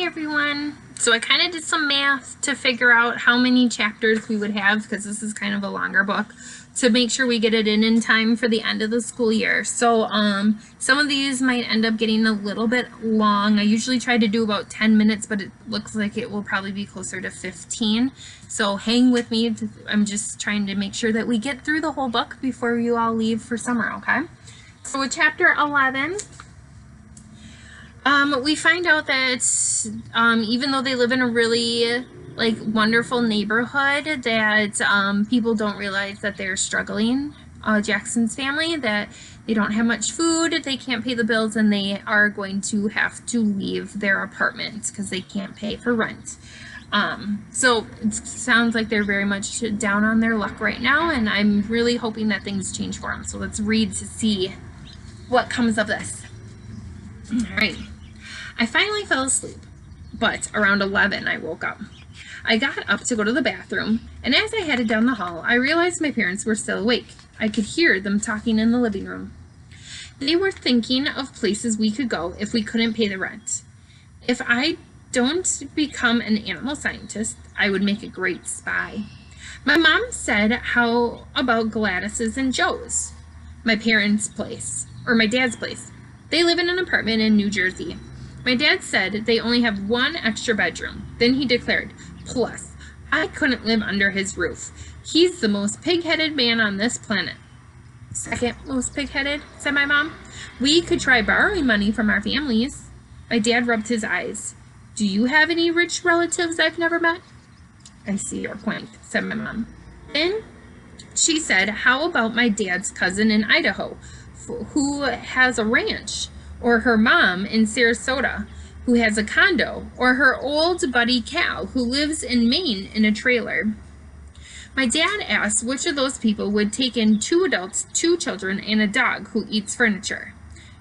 everyone. So I kind of did some math to figure out how many chapters we would have, because this is kind of a longer book, to make sure we get it in time for the end of the school year. So some of these might end up getting a little bit long. I usually try to do about 10 minutes, but it looks like it will probably be closer to 15. So hang with me. I'm just trying to make sure that we get through the whole book before you all leave for summer, okay? So with chapter 11, we find out that even though they live in a really wonderful neighborhood, that people don't realize that they're struggling. Jackson's family, that they don't have much food, they can't pay the bills, and they are going to have to leave their apartment because they can't pay for rent. So it sounds like they're very much down on their luck right now, and I'm really hoping that things change for them. So let's read to see what comes of this. All right. I finally fell asleep, but around 11 I woke up. I got up to go to the bathroom, and as I headed down the hall, I realized my parents were still awake. I could hear them talking in the living room. They were thinking of places we could go if we couldn't pay the rent. If I don't become an animal scientist, I would make a great spy. My mom said, how about Gladys's and Joe's? My parents' place, or my dad's place. They live in an apartment in New Jersey. My dad said they only have one extra bedroom. Then he declared, plus, I couldn't live under his roof. He's the most pig-headed man on this planet. Second most pig-headed, said my mom. We could try borrowing money from our families. My dad rubbed his eyes. Do you have any rich relatives I've never met? I see your point, said my mom. Then she said, how about my dad's cousin in Idaho, who has a ranch? Or her mom in Sarasota, who has a condo, or her old buddy Cal, who lives in Maine in a trailer. My dad asked which of those people would take in 2 adults, 2 children, and a dog who eats furniture.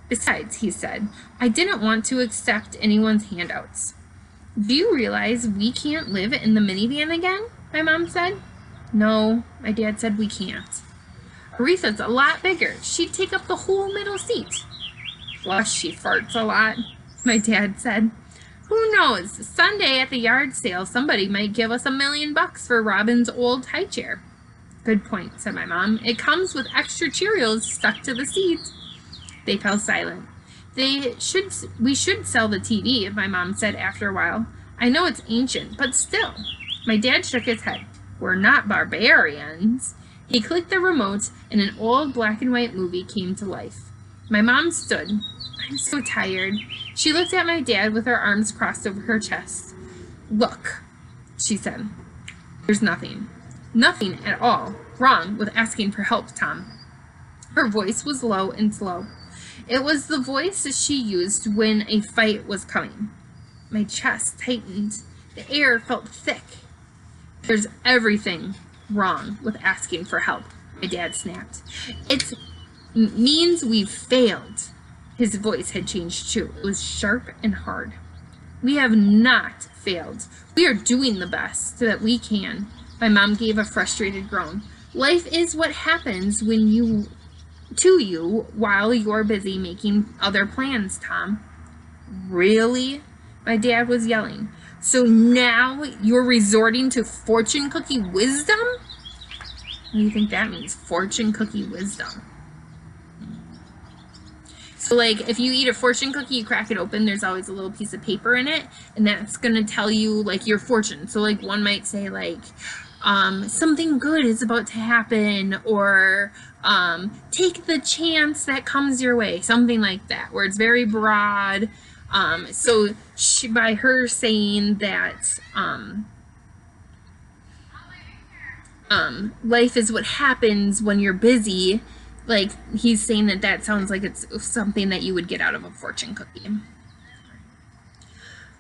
Besides, he said, I didn't want to accept anyone's handouts. Do you realize we can't live in the minivan again? My mom said. No, my dad said, we can't. Aretha's a lot bigger. She'd take up the whole middle seat. Plus, she farts a lot, my dad said. Who knows? Sunday at the yard sale, somebody might give us $1 million for Robin's old high chair. Good point, said my mom. It comes with extra Cheerios stuck to the seat. They fell silent. We should sell the TV, my mom said after a while. I know it's ancient, but still. My dad shook his head. We're not barbarians. He clicked the remote, and an old black and white movie came to life. My mom stood. I'm so tired. She looked at my dad with her arms crossed over her chest. Look, she said. There's nothing at all wrong with asking for help, Tom. Her voice was low and slow. It was the voice she used when a fight was coming. My chest tightened. The air felt thick. There's everything wrong with asking for help, my dad snapped. It means we've failed. His voice had changed too. It was sharp and hard. We have not failed. We are doing the best that we can. My mom gave a frustrated groan. Life is what happens to you while you're busy making other plans, Tom. Really? My dad was yelling. So now you're resorting to fortune cookie wisdom? What do you think that means, fortune cookie wisdom? So if you eat a fortune cookie, you crack it open, there's always a little piece of paper in it, and that's going to tell you your fortune. So one might say something good is about to happen, or take the chance that comes your way, something like that, where it's very broad. So by her saying that life is what happens when you're busy, he's saying that sounds like it's something that you would get out of a fortune cookie.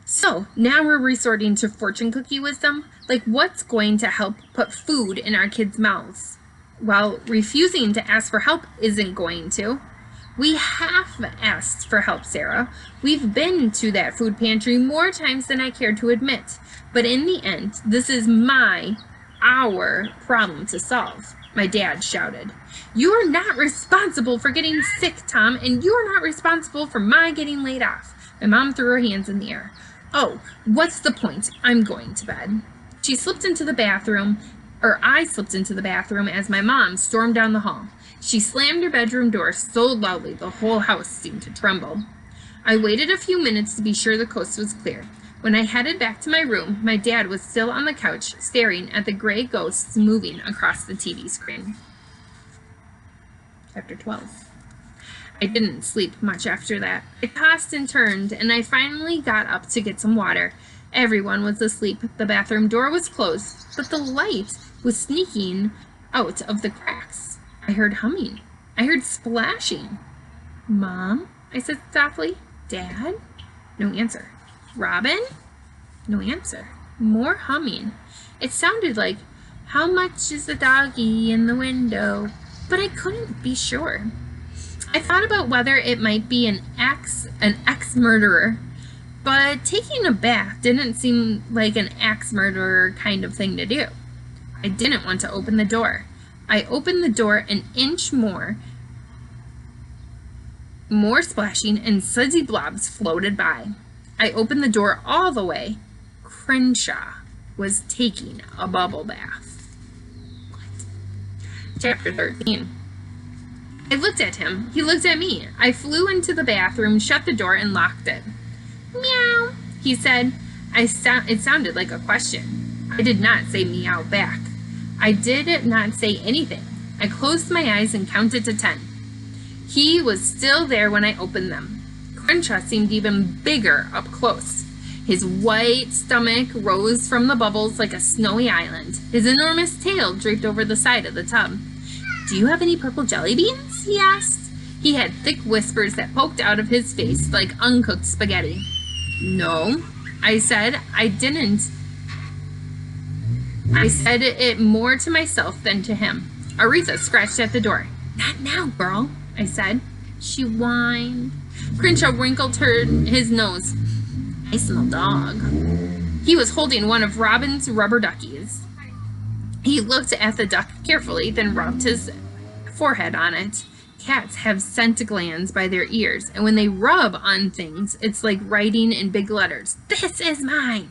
So now we're resorting to fortune cookie wisdom. What's going to help put food in our kids' mouths? Well, refusing to ask for help isn't going to. We have asked for help, Sarah. We've been to that food pantry more times than I care to admit. But in the end, this is our problem to solve. My dad shouted. You're not responsible for getting sick, Tom, and you're not responsible for my getting laid off. My mom threw her hands in the air. Oh, what's the point? I'm going to bed. She slipped into the bathroom, or I slipped into the bathroom as my mom stormed down the hall. She slammed her bedroom door so loudly the whole house seemed to tremble. I waited a few minutes to be sure the coast was clear. When I headed back to my room, my dad was still on the couch, staring at the gray ghosts moving across the TV screen. Chapter 12. I didn't sleep much after that. I tossed and turned, and I finally got up to get some water. Everyone was asleep. The bathroom door was closed, but the light was sneaking out of the cracks. I heard humming. I heard splashing. Mom? I said softly. Dad? No answer. Robin? No answer. More humming. It sounded like, how much is the doggy in the window? But I couldn't be sure. I thought about whether it might be an ex-murderer, but taking a bath didn't seem like an ex-murderer kind of thing to do. I didn't want to open the door. I opened the door an inch more. More splashing and sudsy blobs floated by. I opened the door all the way. Crenshaw was taking a bubble bath. What? Chapter 13. I looked at him. He looked at me. I flew into the bathroom, shut the door, and locked it. Meow, he said. It sounded like a question. I did not say meow back. I did not say anything. I closed my eyes and counted to 10. He was still there when I opened them. Crenshaw seemed even bigger up close. His white stomach rose from the bubbles like a snowy island. His enormous tail draped over the side of the tub. Do you have any purple jelly beans? He asked. He had thick whiskers that poked out of his face like uncooked spaghetti. No, I said. I didn't. I said it more to myself than to him. Aretha scratched at the door. Not now, girl, I said. She whined. Crenshaw wrinkled his nose. I smell dog. He was holding one of Robin's rubber duckies. He looked at the duck carefully, then rubbed his forehead on it. Cats have scent glands by their ears, and when they rub on things, it's like writing in big letters. This is mine.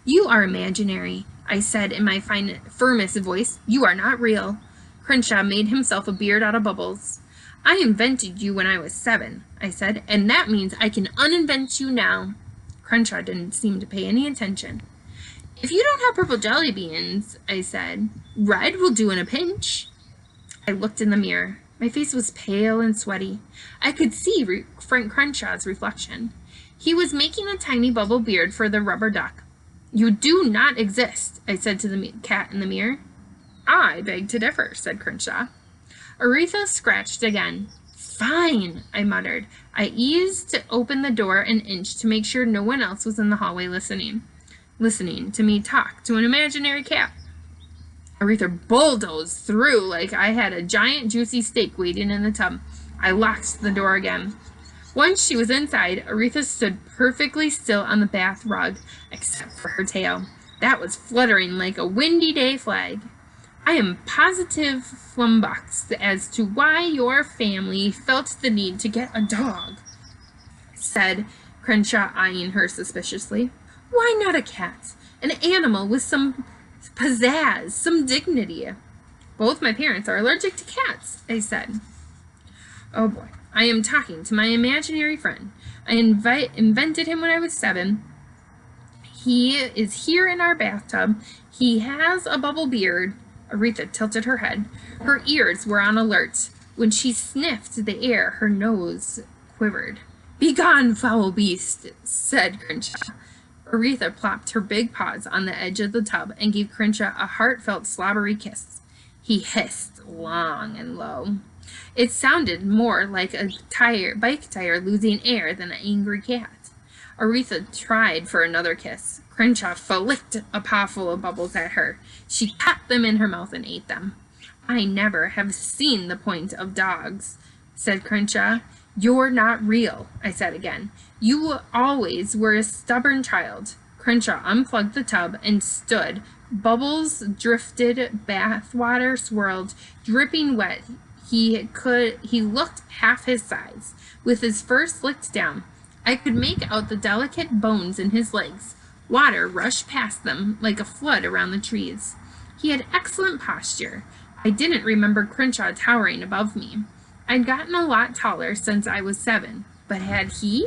You are imaginary, I said in my firmest voice. You are not real. Crenshaw made himself a beard out of bubbles. I invented you when I was 7, I said, and that means I can uninvent you now. Crenshaw didn't seem to pay any attention. If you don't have purple jelly beans, I said, red will do in a pinch. I looked in the mirror. My face was pale and sweaty. I could see Frank Crenshaw's reflection. He was making a tiny bubble beard for the rubber duck. You do not exist, I said to the cat in the mirror. I beg to differ, said Crenshaw. Aretha scratched again. Fine, I muttered. I eased open the door an inch to make sure no one else was in the hallway listening to me talk to an imaginary cat. Aretha bulldozed through like I had a giant juicy steak waiting in the tub. I locked the door again. Once she was inside, Aretha stood perfectly still on the bath rug, except for her tail. That was fluttering like a windy day flag. I am positive flummoxed as to why your family felt the need to get a dog, said Crenshaw, eyeing her suspiciously. Why not a cat? An animal with some pizzazz, some dignity. Both my parents are allergic to cats, I said. Oh boy, I am talking to my imaginary friend. I invented him when I was 7. He is here in our bathtub. He has a bubble beard. Aretha tilted her head. Her ears were on alert. When she sniffed the air, her nose quivered. Begone, foul beast, said Crenshaw. Aretha plopped her big paws on the edge of the tub and gave Crenshaw a heartfelt slobbery kiss. He hissed long and low. It sounded more like a bike tire losing air than an angry cat. Aretha tried for another kiss. Crenshaw flicked a pawful of bubbles at her. She caught them in her mouth and ate them. I never have seen the point of dogs, said Crenshaw. You're not real, I said again. You always were a stubborn child. Crenshaw unplugged the tub and stood. Bubbles drifted, bathwater swirled, dripping wet. He looked half his size. With his fur slicked down, I could make out the delicate bones in his legs. Water rushed past them like a flood around the trees. He had excellent posture. I didn't remember Crenshaw towering above me. I'd gotten a lot taller since I was 7, but had he?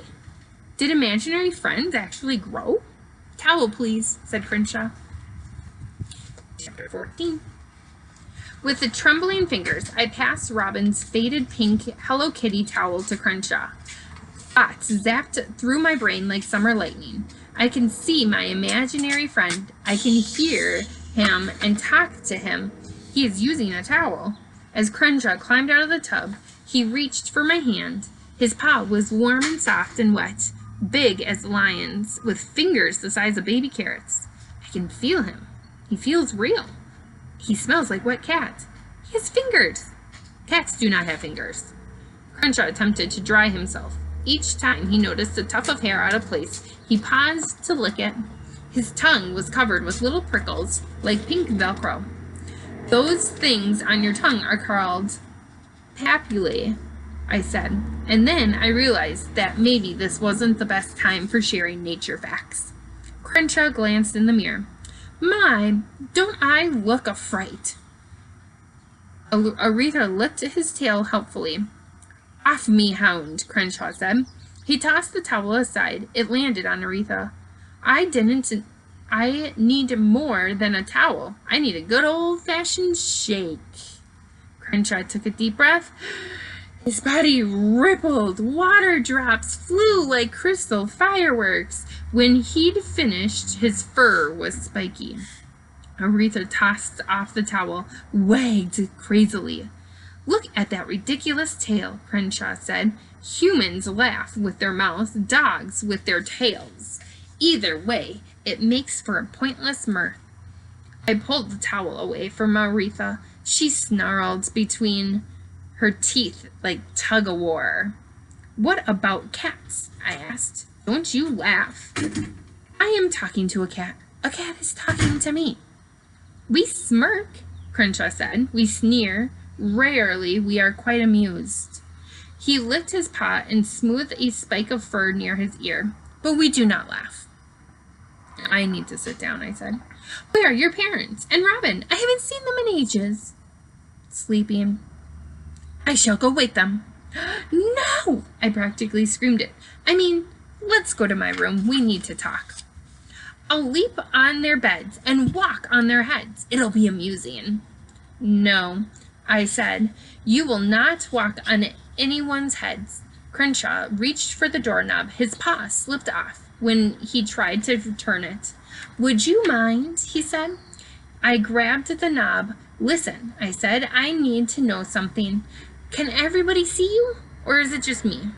Did imaginary friends actually grow? Towel, please, said Crenshaw. Chapter 14. With the trembling fingers, I passed Robin's faded pink Hello Kitty towel to Crenshaw. Thoughts zapped through my brain like summer lightning. I can see my imaginary friend. I can hear him and talk to him. He is using a towel. As Crenshaw climbed out of the tub, he reached for my hand. His paw was warm and soft and wet, big as a lion's, with fingers the size of baby carrots. I can feel him. He feels real. He smells like wet cat. He has fingers. Cats do not have fingers. Crenshaw attempted to dry himself. Each time he noticed a tuft of hair out of place, he paused to lick it. His tongue was covered with little prickles, like pink Velcro. Those things on your tongue are called papillae, I said, and then I realized that maybe this wasn't the best time for sharing nature facts. Crenshaw glanced in the mirror. My, don't I look a fright? Aretha lifted his tail helpfully. Off me, hound, Crenshaw said. He tossed the towel aside. It landed on Aretha. I need more than a towel. I need a good old-fashioned shake. Crenshaw took a deep breath. His body rippled. Water drops flew like crystal fireworks. When he'd finished, his fur was spiky. Aretha tossed off the towel, wagged crazily. Look at that ridiculous tail, Crenshaw said. Humans laugh with their mouths, dogs with their tails. Either way, it makes for a pointless mirth. I pulled the towel away from Aretha. She snarled between her teeth like tug-of-war. What about cats? I asked. Don't you laugh. I am talking to a cat. A cat is talking to me. We smirk, Crenshaw said. We sneer. Rarely we are quite amused. He licked his paw and smoothed a spike of fur near his ear. But we do not laugh. I need to sit down, I said. Where are your parents? And Robin? I haven't seen them in ages. Sleeping. I shall go wake them. No! I practically screamed it. I mean, let's go to my room. We need to talk. I'll leap on their beds and walk on their heads. It'll be amusing. No, I said. You will not walk on anyone's heads. Crenshaw reached for the doorknob. His paw slipped off when he tried to turn it. Would you mind? He said. I grabbed the knob. Listen, I said. I need to know something. Can everybody see you? Or is it just me?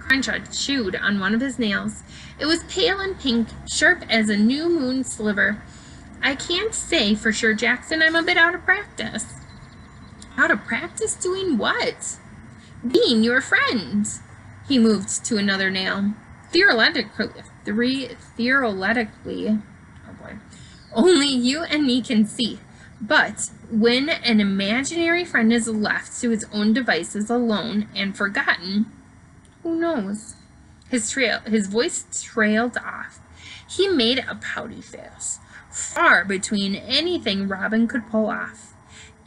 Crenshaw chewed on one of his nails. It was pale and pink, sharp as a new moon sliver. I can't say for sure, Jackson. I'm a bit out of practice. Out of practice doing what? Being your friend. He moved to another nail. Theoretically, oh boy, only you and me can see. But when an imaginary friend is left to his own devices alone and forgotten, who knows? His voice trailed off. He made a pouty face, far between anything Robin could pull off.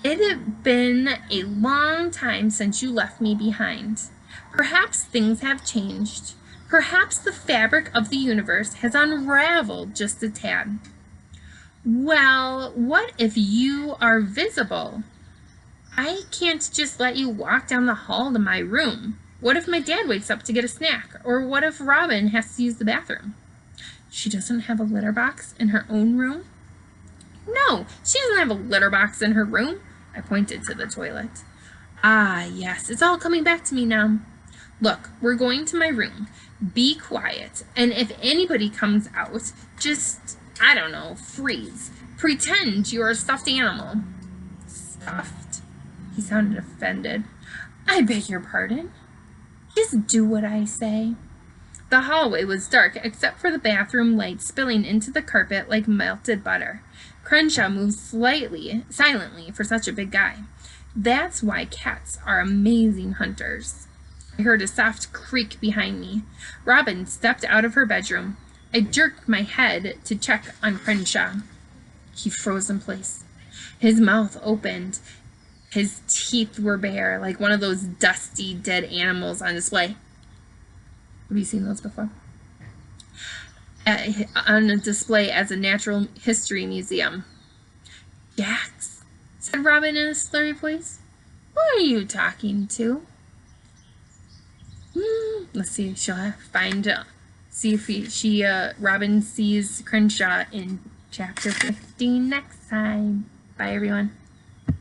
It had been a long time since you left me behind. Perhaps things have changed. Perhaps the fabric of the universe has unraveled just a tad. Well, what if you are visible? I can't just let you walk down the hall to my room. What if my dad wakes up to get a snack? Or what if Robin has to use the bathroom? She doesn't have a litter box in her own room? No, she doesn't have a litter box in her room. I pointed to the toilet. Ah, yes, it's all coming back to me now. Look, we're going to my room. Be quiet, and if anybody comes out, just, I don't know, freeze. Pretend you're a stuffed animal. Stuffed? He sounded offended. I beg your pardon. Just do what I say. The hallway was dark except for the bathroom light spilling into the carpet like melted butter. Crenshaw moved silently for such a big guy. That's why cats are amazing hunters. I heard a soft creak behind me. Robin stepped out of her bedroom. I jerked my head to check on Crenshaw. He froze in place. His mouth opened. His teeth were bare, like one of those dusty, dead animals on display. Have you seen those before? On a display as a natural history museum. Jax, said Robin in a slurry voice. Who are you talking to? Let's see if she'll see if Robin sees Crenshaw in chapter 15 next time. Bye, everyone.